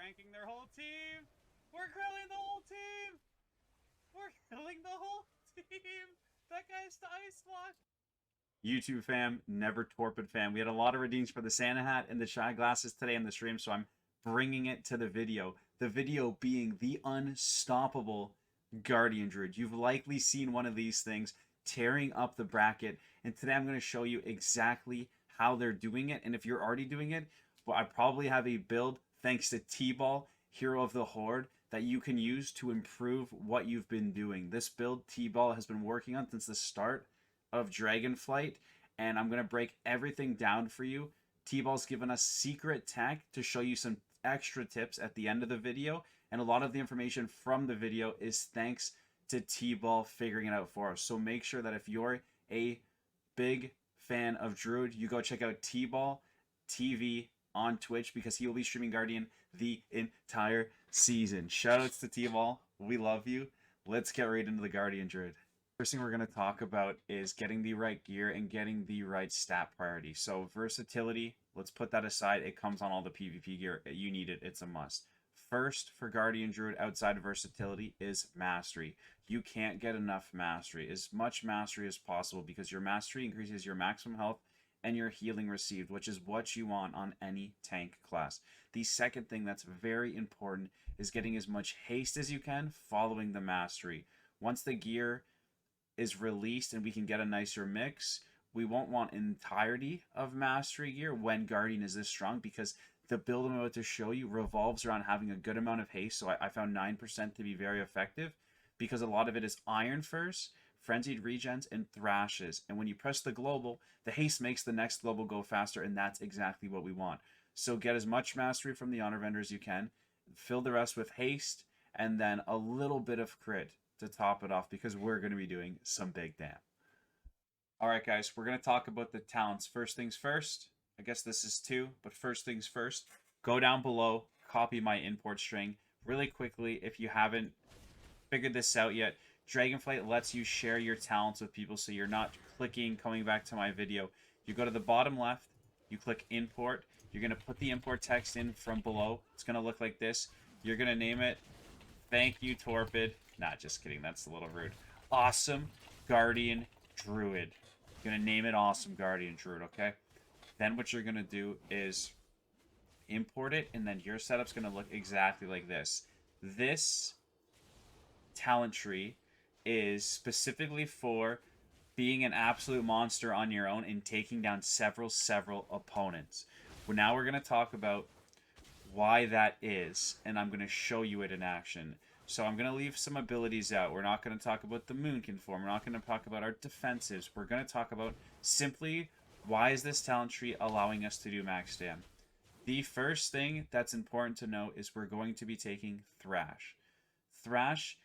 ganking their whole team. We're killing the whole team. We're killing the whole team. That guy's to ice block. YouTube fam, never Torpid fam. We had a lot of redeems for the Santa hat and the shy glasses today in the stream, so I'm bringing it to the video. The video being the unstoppable Guardian Druid. You've likely seen one of these things tearing up the bracket, and today I'm going to show you exactly how they're doing it. And if you're already doing it, well, I probably have a build thanks to Teeball, Hero of the Horde, that you can use to improve what you've been doing. This build Teeball has been working on since the start of Dragonflight, and I'm going to break everything down for you. Teeball's given us secret tech to show you some extra tips at the end of the video, and a lot of the information from the video is thanks to Teeball figuring it out for us. So make sure that if you're a big fan of Druid, you go check out Teeball TV on Twitch, because he will be streaming Guardian the entire season. Shoutouts to Teeball. We love you. Let's get right into the Guardian Druid. First thing we're going to talk about is getting the right gear and getting the right stat priority. So versatility, let's put that aside. It comes on all the PvP gear. You need it. It's a must. First for Guardian Druid outside of versatility is mastery. You can't get enough mastery. As much mastery as possible, because your mastery increases your maximum health and your healing received, which is what you want on any tank class. The second thing that's very important is getting as much haste as you can following the mastery. Once the gear is released and we can get a nicer mix, we won't want entirety of mastery gear when Guardian is this strong, because the build I'm about to show you revolves around having a good amount of haste. So I found 9% to be very effective, because a lot of it is Iron first, Frenzied Regens, and Thrashes. And when you press the global, the haste makes the next global go faster, and that's exactly what we want. So get as much mastery from the honor vendor as you can, fill the rest with haste, and then a little bit of crit to top it off, because we're going to be doing some big damn. Alright guys, we're going to talk about the talents. First things first, I guess this is two, but first things first, go down below, copy my import string. Really quickly, if you haven't figured this out yet, Dragonflight lets you share your talents with people, so you're not clicking, coming back to my video. You go to the bottom left, you click import, you're going to put the import text in from below. It's going to look like this. You're going to name it, thank you Torpid. Nah, just kidding, that's a little rude. Awesome Guardian Druid. You're going to name it Awesome Guardian Druid, okay? Then what you're going to do is import it, and then your setup's going to look exactly like this. This talent tree is specifically for being an absolute monster on your own and taking down several opponents. Well, now we're going to talk about why that is, and I'm going to show you it in action. So I'm going to leave some abilities out. We're not going to talk about the Moonkin form. We're not going to talk about our defensives. We're going to talk about simply why is this talent tree allowing us to do max dam. The first thing that's important to know is we're going to be taking Thrash. Thrash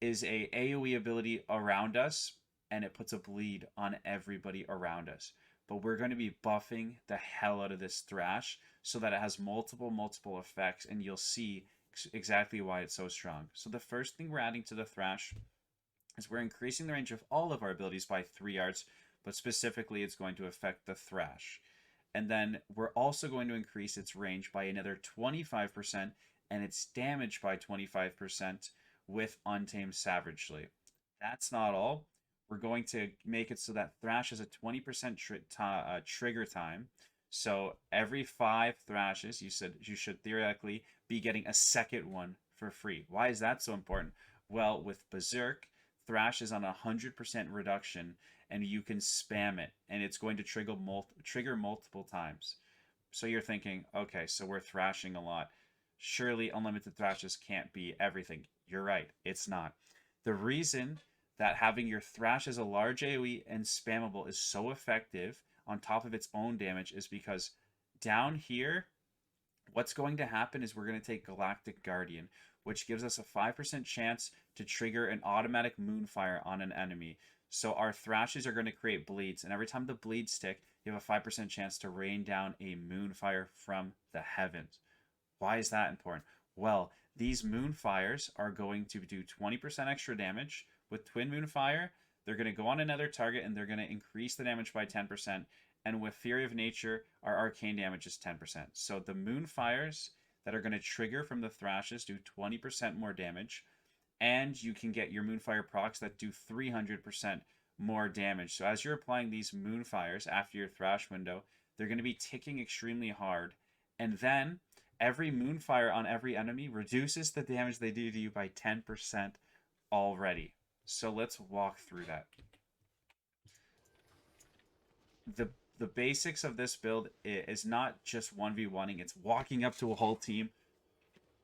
is a AoE ability around us, and it puts a bleed on everybody around us. But we're going to be buffing the hell out of this Thrash so that it has multiple effects, and you'll see exactly why it's so strong. So the first thing we're adding to the Thrash is we're increasing the range of all of our abilities by 3 yards, but specifically it's going to affect the Thrash. And then we're also going to increase its range by another 25% and its damage by 25% with Untamed Savagely. That's not all. We're going to make it so that Thrash has a 20% trigger time. So every 5 Thrashes, you should theoretically be getting a second one for free. Why is that so important? Well, with Berserk, Thrash is on a 100% reduction, and you can spam it, and it's going to trigger multiple times. So you're thinking, okay, so we're thrashing a lot. Surely unlimited Thrashes can't be everything. You're right, it's not. The reason that having your Thrash as a large AoE and spammable is so effective on top of its own damage is because down here, what's going to happen is we're going to take Galactic Guardian, which gives us a 5% chance to trigger an automatic Moonfire on an enemy. So our Thrashes are going to create bleeds, and every time the bleeds tick, you have a 5% chance to rain down a Moonfire from the heavens. Why is that important? Well, these Moonfires are going to do 20% extra damage. With Twin Moonfire, they're going to go on another target, and they're going to increase the damage by 10%. And with Fury of Nature, our arcane damage is 10%. So the Moonfires that are going to trigger from the thrashes, do 20% more damage. And you can get your Moonfire procs that do 300% more damage. So as you're applying these Moonfires after your thrash window, they're going to be ticking extremely hard. And then every Moonfire on every enemy reduces the damage they do to you by 10% already. So let's walk through that. The basics of this build is not just 1v1ing, it's walking up to a whole team.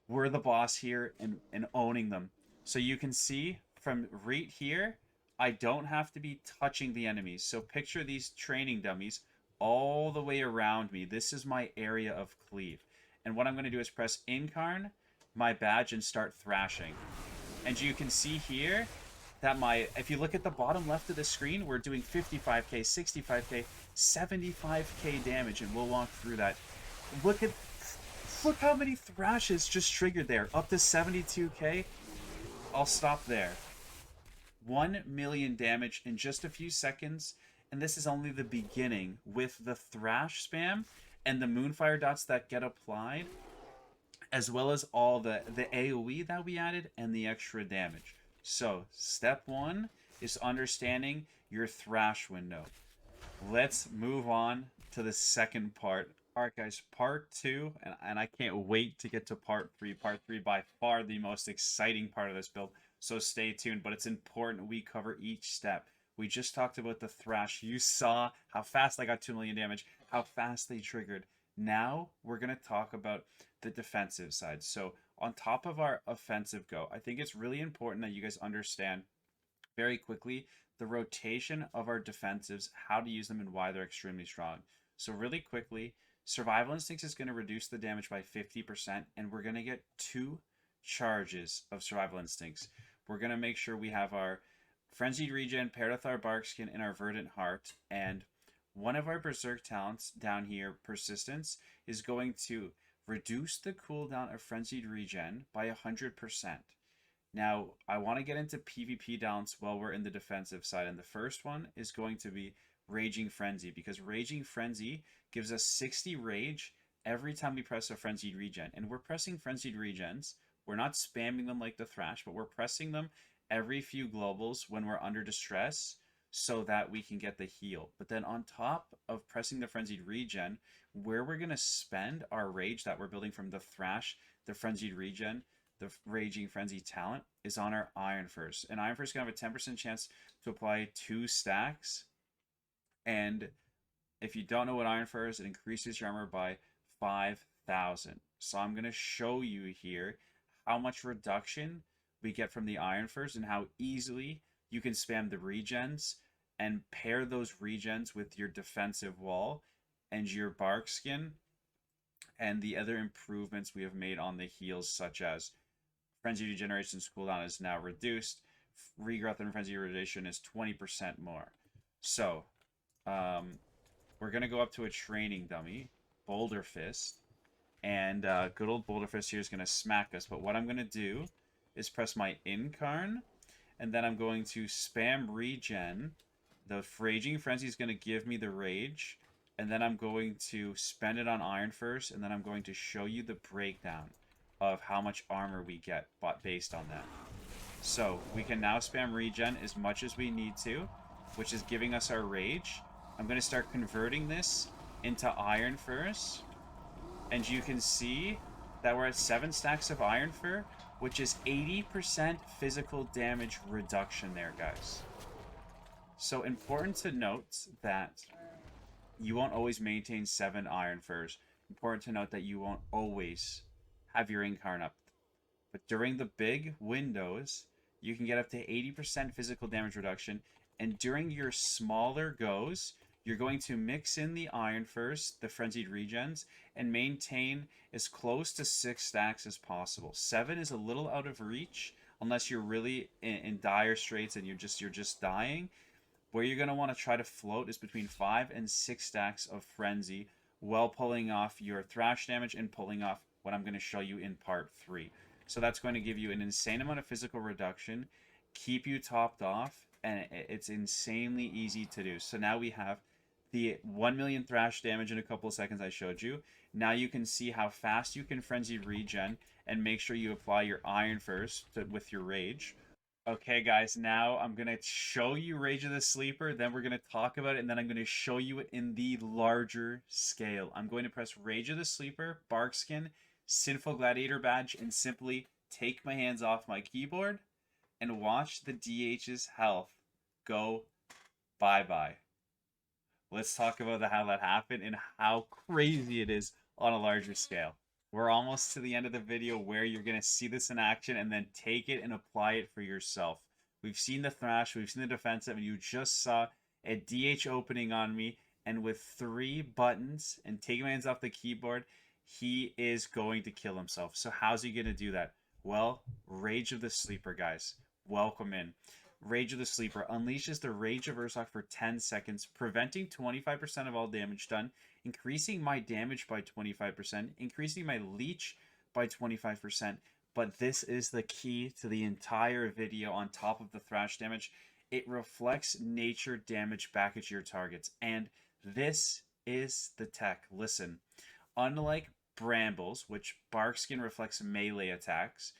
We're the boss here and owning them. So you can see from right here, I don't have to be touching the enemies. So picture these training dummies all the way around me. This is my area of cleave. And what I'm going to do is press Incarn, my badge, and start thrashing. And you can see here that if you look at the bottom left of the screen, we're doing 55k, 65k, 75k damage, and we'll walk through that. Look how many thrashes just triggered there, up to 72k. I'll stop there. 1 million damage in just a few seconds, and this is only the beginning with the thrash spam and the Moonfire dots that get applied, as well as all the AoE that we added and the extra damage. So, step 1 is understanding your thrash window. Let's move on to the second part. Alright guys, part 2, and I can't wait to get to part 3. Part 3 by far the most exciting part of this build, so stay tuned, but it's important we cover each step. We just talked about the thrash. You saw how fast I got 2 million damage, how fast they triggered. Now we're going to talk about the defensive side. So on top of our offensive go, I think it's really important that you guys understand very quickly the rotation of our defensives, how to use them, and why they're extremely strong. So really quickly, Survival Instincts is going to reduce the damage by 50%, and we're going to get 2 charges of Survival Instincts. We're going to make sure we have our Frenzied Regen paired with our Barkskin and our Verdant Heart, and one of our Berserk talents down here, Persistence, is going to reduce the cooldown of Frenzied Regen by 100%. Now, I want to get into PvP talents while we're in the defensive side, and the first one is going to be Raging Frenzy, because Raging Frenzy gives us 60 rage every time we press a Frenzied Regen, and we're pressing Frenzied Regens. We're not spamming them like the Thrash, but we're pressing them every few globals when we're under distress so that we can get the heal. But then on top of pressing the Frenzied Regen, where we're going to spend our rage that we're building from the Thrash, the Frenzied Regen, the Raging Frenzy talent, is on our Iron Furs. And Iron Furs is going to have a 10% chance to apply 2 stacks. And if you don't know what Iron Fur is, it increases your armor by 5,000. So I'm going to show you here how much reduction we get from the Iron Furs and how easily you can spam the regens and pair those regens with your defensive wall and your Barkskin and the other improvements we have made on the heals, such as Frenzy Regeneration's cooldown is now reduced. Regrowth and Frenzy Regeneration is 20% more. So, we're going to go up to a training dummy, Boulder Fist, and good old Boulder Fist here is going to smack us. But what I'm going to do is press my Incarn, and then I'm going to spam regen. The Raging Frenzy is going to give me the rage, and then I'm going to spend it on Iron Furs, and then I'm going to show you the breakdown of how much armor we get based on that. So we can now spam regen as much as we need to, which is giving us our rage. I'm going to start converting this into Iron Furs, and you can see that we're at 7 stacks of Iron Fur, which is 80% physical damage reduction there, guys. So important to note that you won't always maintain 7 Iron Furs. Important to note that you won't always have your Incarn up. But during the big windows, you can get up to 80% physical damage reduction. And during your smaller goes, you're going to mix in the Iron Furs, the Frenzied Regens, and maintain as close to 6 stacks as possible. 7 is a little out of reach, unless you're really in dire straits and you're just dying. Where you're going to want to try to float is between 5 and 6 stacks of Frenzy, while pulling off your Thrash damage and pulling off what I'm going to show you in part 3. So that's going to give you an insane amount of physical reduction, keep you topped off, and it's insanely easy to do. So now we have the 1 million thrash damage in a couple of seconds I showed you. Now you can see how fast you can frenzy regen, and make sure you apply your iron first with your rage. Okay, guys, now I'm going to show you Rage of the Sleeper, then we're going to talk about it, and then I'm going to show you it in the larger scale. I'm going to press Rage of the Sleeper, Barkskin, Sinful Gladiator Badge, and simply take my hands off my keyboard and watch the DH's health go bye-bye. Let's talk about how that happened and how crazy it is on a larger scale. We're almost to the end of the video where you're going to see this in action and then take it and apply it for yourself. We've seen the thrash, we've seen the defensive, and you just saw a DH opening on me, and with 3 buttons and taking my hands off the keyboard, he is going to kill himself. So how's he going to do that? Well, Rage of the Sleeper, guys. Welcome in. Rage of the Sleeper unleashes the Rage of Ursoc for 10 seconds, preventing 25% of all damage done, increasing my damage by 25%, increasing my leech by 25%. But this is the key to the entire video on top of the thrash damage. It reflects nature damage back at your targets. And this is the tech. Listen, unlike Brambles, which Barkskin reflects melee attacks,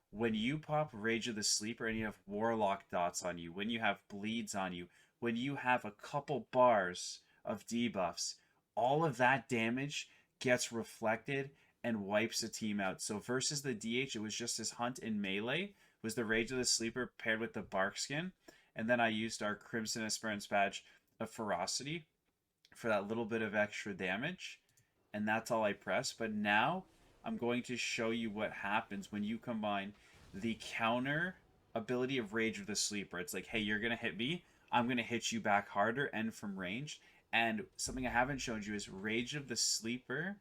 when you pop Rage of the Sleeper and you have Warlock dots on you, when you have bleeds on you, when you have a couple bars of debuffs, all of that damage gets reflected and wipes the team out. So versus the DH, it was just his Hunt in melee, was the Rage of the Sleeper paired with the Barkskin, and then I used our Crimson Esperance badge of Ferocity for that little bit of extra damage, and that's all I press. But now I'm going to show you what happens when you combine the counter ability of Rage of the Sleeper. It's like, hey, you're going to hit me, I'm going to hit you back harder and from range. And something I haven't shown you is Rage of the Sleeper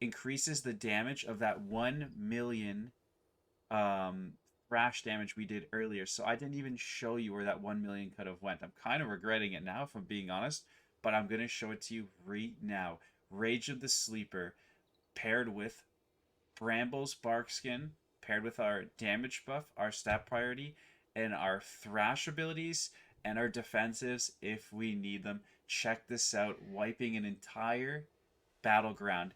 increases the damage of that 1 million thrash damage we did earlier. So I didn't even show you where that 1 million could have went. I'm kind of regretting it now, if I'm being honest, but I'm going to show it to you right now. Rage of the Sleeper paired with Brambles Barkskin, paired with our damage buff, our stat priority, and our thrash abilities, and our defensives if we need them. Check this out, wiping an entire battleground.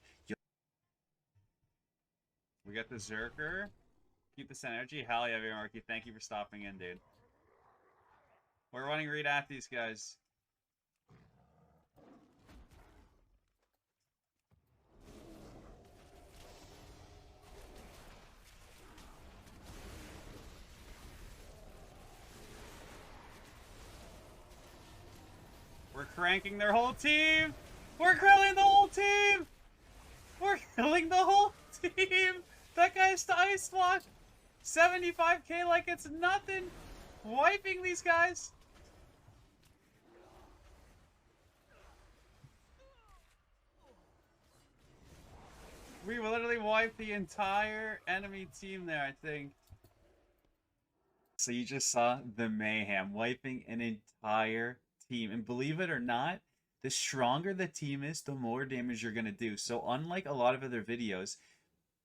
We got the Zerker. Keep this energy. Hell yeah, Marky. Thank you for stopping in, dude. We're running right at these guys. We're cranking their whole team! We're killing the whole team! We're killing the whole team! That guy's to Ice Block! 75k like it's nothing! Wiping these guys! We literally wiped the entire enemy team there, I think. So you just saw the mayhem, wiping an entire team. And believe it or not, the stronger the team is, the more damage you're going to do. So unlike a lot of other videos,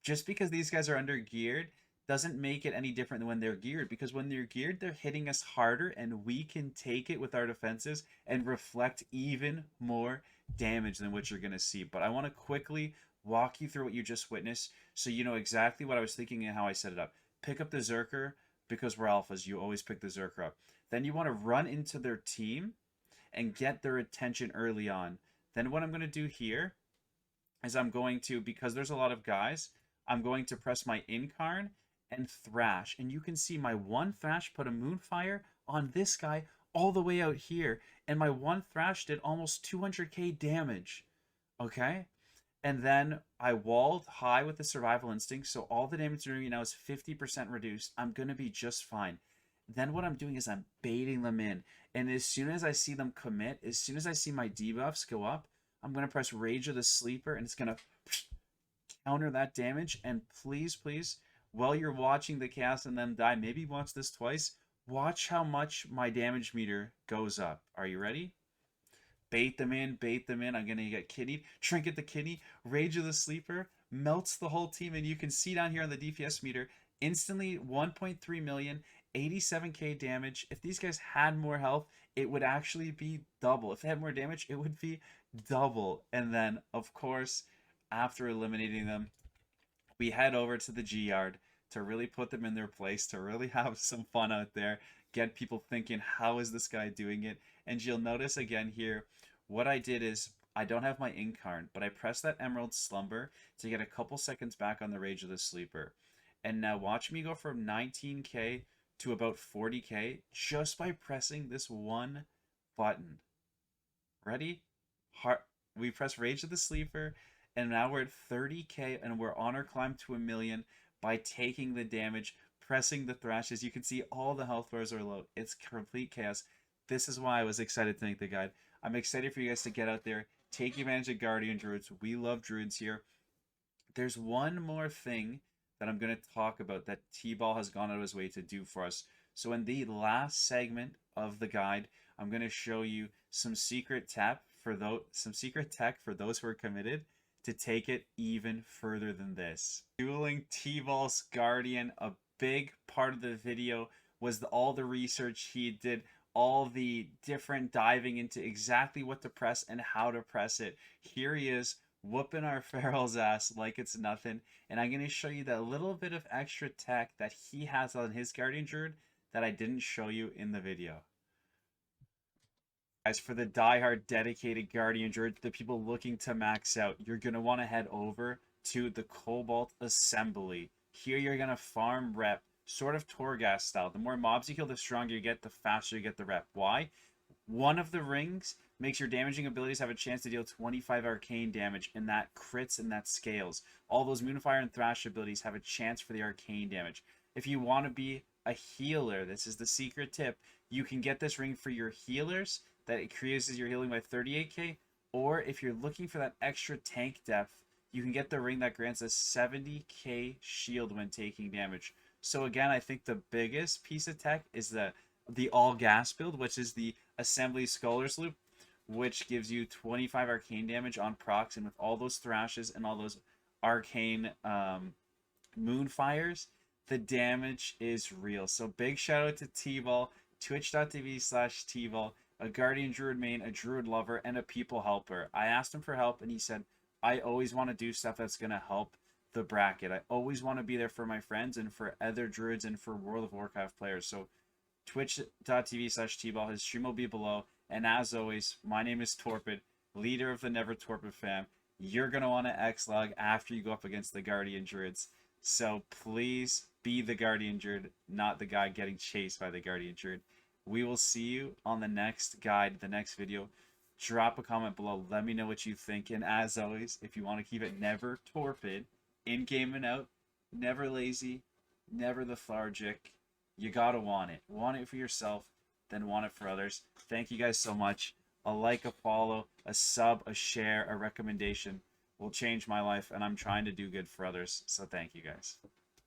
just because these guys are under geared doesn't make it any different than when they're geared, because when they're geared, they're hitting us harder and we can take it with our defenses and reflect even more damage than what you're going to see. But I want to quickly walk you through what you just witnessed so you know exactly what I was thinking and how I set it up. Pick up the Zerker, because we're alphas, you always pick the Zerker up. Then you want to run into their team and get their attention early on. Then what I'm going to do here is I'm going to, because there's a lot of guys, I'm going to press my Incarn and Thrash. And you can see my one Thrash put a Moonfire on this guy all the way out here. And my one Thrash did almost 200k damage. Okay? And then I walled high with the Survival Instinct, so all the damage doing now is 50% reduced. I'm going to be just fine. Then what I'm doing is I'm baiting them in. And as soon as I see them commit, as soon as I see my debuffs go up, I'm going to press Rage of the Sleeper, and it's going to counter that damage. And please, please, while you're watching the cast and them die, maybe watch this twice, watch how much my damage meter goes up. Are you ready? Bait them in, bait them in. I'm going to get kidneyed. Trinket the kidney. Rage of the Sleeper melts the whole team. And you can see down here on the DPS meter, instantly 1.3 million, 87k damage. If these guys had more health, it would actually be double. If they had more damage, it would be double. And then, of course, after eliminating them, we head over to the G Yard to really put them in their place, to really have some fun out there, get people thinking, how is this guy doing it? And you'll notice again here, what I did is, I don't have my Incarn, but I pressed that Emerald Slumber to get a couple seconds back on the Rage of the Sleeper. And now watch me go from 19k to about 40k just by pressing this one button. Ready? We press Rage of the Sleeper, and now we're at 30k, and we're on our climb to 1,000,000 by taking the damage, pressing the thrashes. You can see all the health bars are low. It's complete chaos. This is why I was excited to make the guide. I'm excited for you guys to get out there, take advantage of Guardian Druids. We love Druids here. There's one more thing that I'm going to talk about that Teeball has gone out of his way to do for us. So in the last segment of the guide, I'm going to show you some secret tech for those who are committed to take it even further than this. Dueling Teeball's Guardian, a big part of the video was all the research he did, all the different diving into exactly what to press and how to press it. Here he is, whooping our Feral's ass like it's nothing, and I'm going to show you that little bit of extra tech that he has on his Guardian Druid that I didn't show you in the video. Guys, for the diehard dedicated Guardian Druid, the people looking to max out, you're going to want to head over to the Cobalt Assembly. Here you're going to farm rep, sort of Torghast style. The more mobs you kill, the stronger you get, the faster you get the rep. Why? One of the rings makes your damaging abilities have a chance to deal 25 arcane damage, and that crits and that scales. All those Moonfire and Thrash abilities have a chance for the arcane damage. If you want to be a healer, this is the secret tip, you can get this ring for your healers, that it increases your healing by 38k, or if you're looking for that extra tank depth, you can get the ring that grants a 70k shield when taking damage. So again, I think the biggest piece of tech is the all gas build, which is the Assembly Scholars Loop, which gives you 25 arcane damage on procs, and with all those thrashes and all those arcane moonfires, the damage is real. So big shout out to Teeball, twitch.tv/Teeball, a Guardian Druid main, a Druid lover, and a people helper. I asked him for help, and he said, I always want to do stuff that's going to help the bracket. I always want to be there for my friends and for other Druids and for World of Warcraft players. So twitch.tv/Teeball, his stream will be below. And as always, my name is Torpid, leader of the Never Torpid fam. You're going to want to X-Log after you go up against the Guardian Druids. So please be the Guardian Druid, not the guy getting chased by the Guardian Druid. We will see you on the next guide, the next video. Drop a comment below. Let me know what you think. And as always, if you want to keep it never torpid, in-game and out, never lazy, never lethargic, you gotta want it. Want it for yourself, then want it for others. Thank you guys so much. A like, a follow, a sub, a share, a recommendation will change my life, and I'm trying to do good for others. So thank you guys.